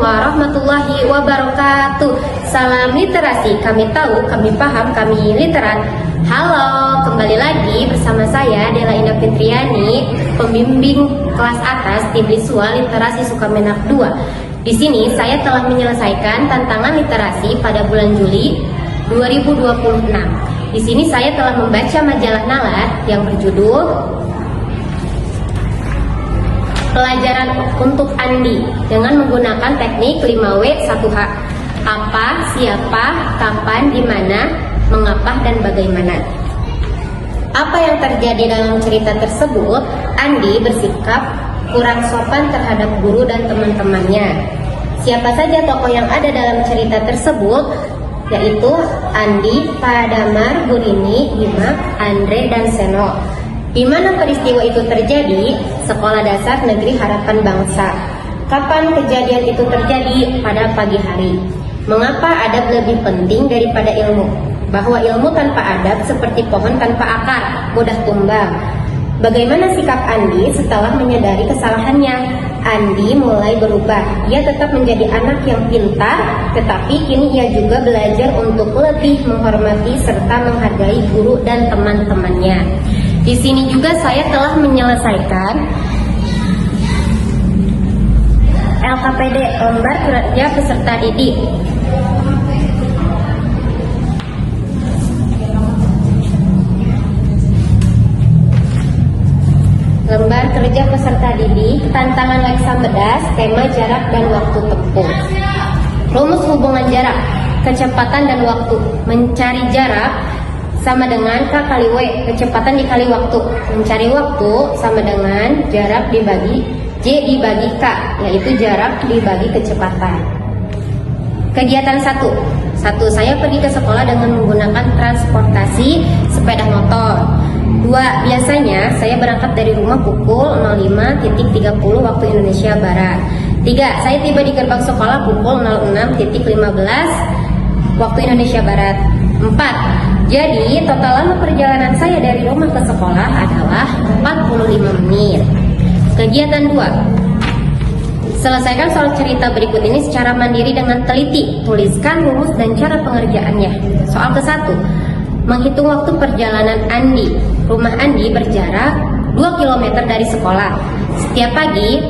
warahmatullahi wabarakatuh. Salam literasi, kami tahu, kami paham, kami literat. Halo, kembali lagi bersama saya Dela Indah Fitriani, pembimbing kelas atas tim Liswa Literasi Sukamenak 2. Di sini saya telah menyelesaikan tantangan literasi pada bulan Juli 2026. Di sini saya telah membaca majalah Nalar yang berjudul Pelajaran untuk Andi dengan menggunakan teknik 5W 1H. Apa, siapa, kapan, di mana, mengapa, dan bagaimana. Apa yang terjadi dalam cerita tersebut? Andi bersikap kurang sopan terhadap guru dan teman-temannya. Siapa saja tokoh yang ada dalam cerita tersebut? Yaitu Andi, Pak Damar, Burini, Bima, Andre, dan Seno. Di mana peristiwa itu terjadi? Sekolah Dasar Negeri Harapan Bangsa. Kapan kejadian itu terjadi? Pada pagi hari. Mengapa adab lebih penting daripada ilmu? Bahwa ilmu tanpa adab seperti pohon tanpa akar, mudah tumbang. Bagaimana sikap Andi setelah menyadari kesalahannya? Andi mulai berubah. Ia tetap menjadi anak yang pintar, tetapi kini ia juga belajar untuk lebih menghormati serta menghargai guru dan teman-temannya. Di sini juga saya telah menyelesaikan LKPD, lembar kerja peserta didik. Lembar kerja peserta didik, tantangan Leksa Bedas, tema jarak dan waktu tempuh. Rumus hubungan jarak, kecepatan dan waktu. Mencari jarak sama dengan K kali W, kecepatan dikali waktu. Mencari waktu sama dengan jarak dibagi J dibagi K, yaitu jarak dibagi kecepatan. Kegiatan 1. Saya pergi ke sekolah dengan menggunakan transportasi sepeda motor. 2. Biasanya saya berangkat dari rumah pukul 05.30 waktu Indonesia Barat. 3. Saya tiba di gerbang sekolah pukul 06.15 waktu Indonesia Barat. 4. Jadi total lama perjalanan saya dari rumah ke sekolah adalah 45 menit. Kegiatan 2. Selesaikan soal cerita berikut ini secara mandiri dengan teliti. Tuliskan rumus dan cara pengerjaannya. Soal ke-1. Menghitung waktu perjalanan Andi. Rumah Andi berjarak 2 km dari sekolah. Setiap pagi,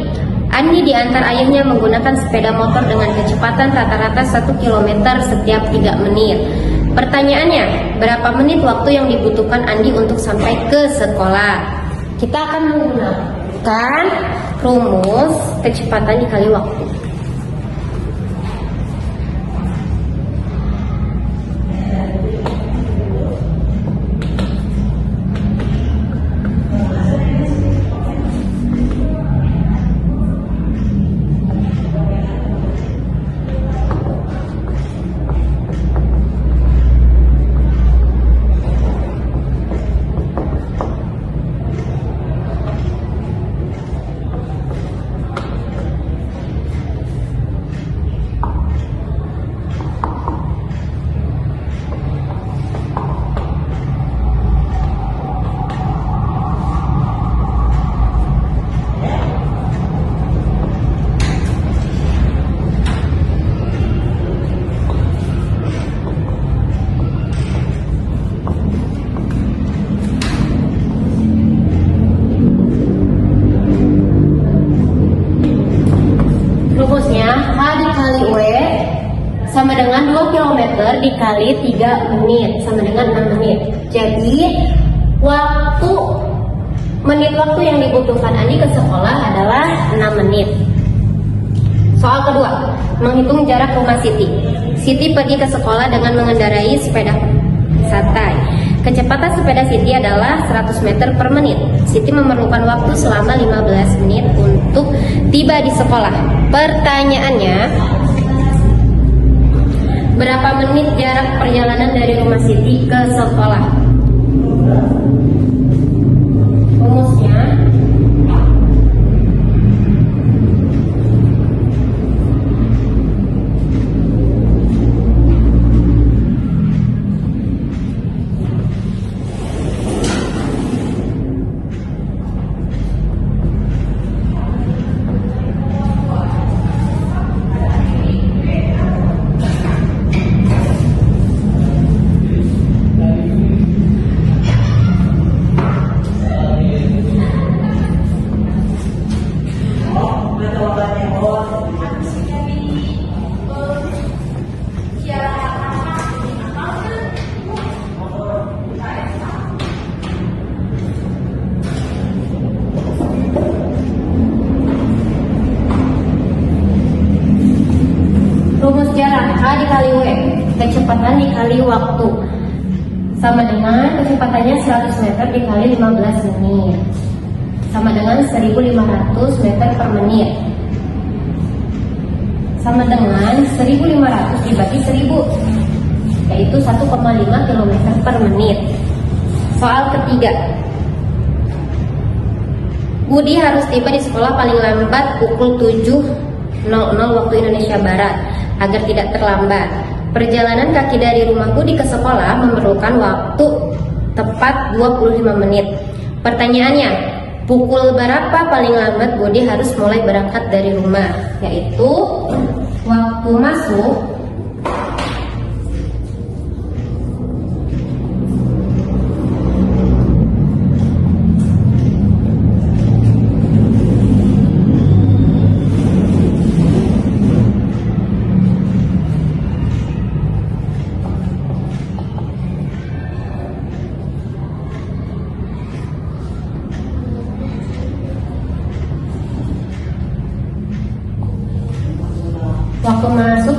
Andi diantar ayahnya menggunakan sepeda motor dengan kecepatan rata-rata 1 km setiap 3 menit. Pertanyaannya, berapa menit waktu yang dibutuhkan Andi untuk sampai ke sekolah? Kita akan menggunakan rumus kecepatan dikali waktu. Sama dengan 2 km dikali 3 menit sama dengan 6 menit. Jadi menit waktu yang dibutuhkan Andi ke sekolah adalah 6 menit. Soal kedua, menghitung jarak rumah Siti. Siti pergi ke sekolah dengan mengendarai sepeda santai. Kecepatan sepeda Siti adalah 100 meter per menit. Siti memerlukan waktu selama 15 menit untuk tiba di sekolah. Pertanyaannya, berapa menit jarak perjalanan dari rumah Siti ke sekolah? Rumusnya jarak H dikali W, kecepatan dikali waktu, sama dengan kecepatannya 100 meter dikali 15 menit, sama dengan 1500 meter per menit, sama dengan 1500 dibagi 1000, yaitu 1,5 km per menit. Soal ketiga, Budi harus tiba di sekolah paling lambat pukul 7.00 waktu Indonesia Barat agar tidak terlambat. Perjalanan kaki dari rumah Budi ke sekolah memerlukan waktu tepat 25 menit. Pertanyaannya, pukul berapa paling lambat Budi harus mulai berangkat dari rumah? Yaitu waktu masuk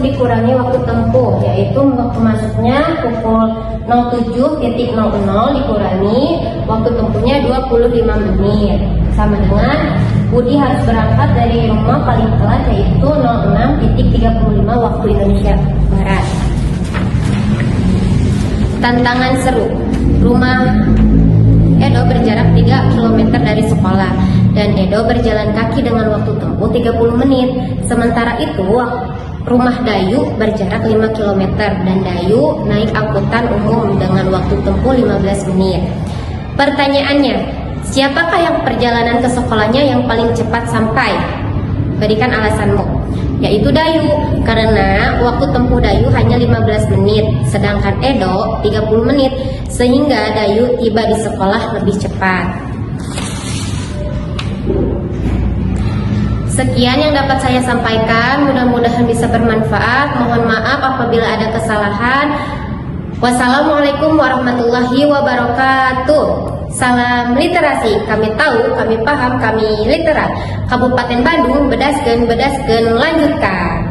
dikurangi waktu tempuh, yaitu waktu masuknya pukul 07.00 dikurangi waktu tempuhnya 25 menit, sama dengan Budi harus berangkat dari rumah paling telat, yaitu 06.35 waktu Indonesia Barat. Tantangan seru. Rumah Edo berjarak 3 km dari sekolah dan Edo berjalan kaki dengan waktu tempuh 30 menit. Sementara itu rumah Dayu berjarak 5 km dan Dayu naik angkutan umum dengan waktu tempuh 15 menit. Pertanyaannya, siapakah yang perjalanan ke sekolahnya yang paling cepat sampai? Berikan alasanmu. Yaitu Dayu, karena waktu tempuh Dayu hanya 15 menit, sedangkan Edo 30 menit, sehingga Dayu tiba di sekolah lebih cepat. Sekian yang dapat saya sampaikan, mudah-mudahan bisa bermanfaat. Mohon maaf apabila ada kesalahan. Wassalamualaikum warahmatullahi wabarakatuh. Salam literasi, kami tahu, kami paham, kami literat. Kabupaten Bandung, bedaskeun, lanjutkan.